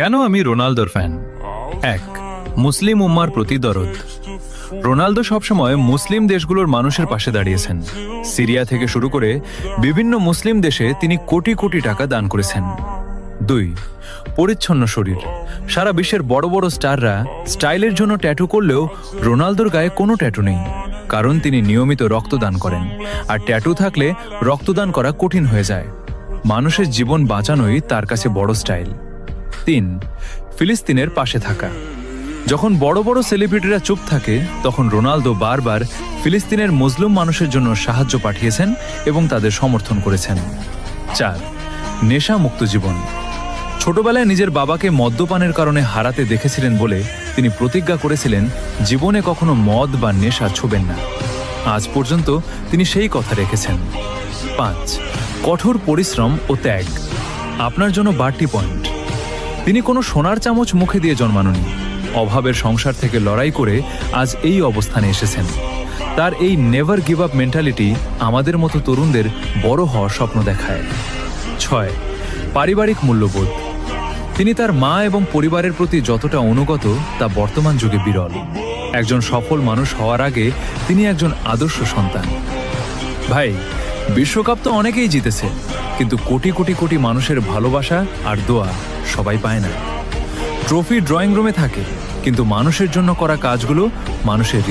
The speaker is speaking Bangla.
কেন আমি রোনালদোর ফ্যান? এক, মুসলিম উম্মার প্রতি দরদ। রোনালদো সবসময় মুসলিম দেশগুলোর মানুষের পাশে দাঁড়িয়েছেন। সিরিয়া থেকে শুরু করে বিভিন্ন মুসলিম দেশে তিনি কোটি কোটি টাকা দান করেছেন। 2, পরিচ্ছন্ন শরীর। সারা বিশ্বের বড় বড় স্টাররা স্টাইলের জন্য ট্যাটু করলেও রোনালদোর গায়ে কোনো ট্যাটু নেই, কারণ তিনি নিয়মিত রক্তদান করেন, আর ট্যাটু থাকলে রক্তদান করা কঠিন হয়ে যায়। মানুষের জীবন বাঁচানোই তার কাছে বড় স্টাইল। 3, ফিলিস্তিনের পাশে থাকা। যখন বড় বড় সেলিব্রিটিরা চুপ থাকে, তখন রোনালদো বারবার ফিলিস্তিনের মুসলিম মানুষের জন্য সাহায্য পাঠিয়েছেন এবং তাদের সমর্থন করেছেন। 4, নেশা মুক্ত জীবন। ছোটবেলায় নিজের বাবাকে মদ্যপানের কারণে হারাতে দেখেছিলেন বলে তিনি প্রতিজ্ঞা করেছিলেন জীবনে কখনো মদ বা নেশা ছোবেন না। আজ পর্যন্ত তিনি সেই কথা রেখেছেন। 5, কঠোর পরিশ্রম ও ত্যাগ। আপনার জন্য বাড়তি পয়েন্ট। তিনি কোনো সোনার চামচ মুখে দিয়ে জন্মাননি। অভাবের সংসার থেকে লড়াই করে আজ এই অবস্থানে এসেছেন। তার এই নেভার গিভ আপ মেন্টালিটি আমাদের মতো তরুণদের বড় হওয়ার স্বপ্ন দেখায়। 6, পারিবারিক মূল্যবোধ। তিনি তার মা এবং পরিবারের প্রতি যতটা অনুগত তা বর্তমান যুগে বিরল। একজন সফল মানুষ হওয়ার আগে তিনি একজন আদর্শ সন্তান। ভাই, বিশ্বকাপ তো অনেকেই জিতেছে, কিন্তু কোটি কোটি কোটি মানুষের ভালোবাসা আর দোয়া সবাই পায় না। ট্রফি ড্রয়িং রুমে থাকে, কিন্তু মানুষের জন্য করা কাজগুলো মানুষের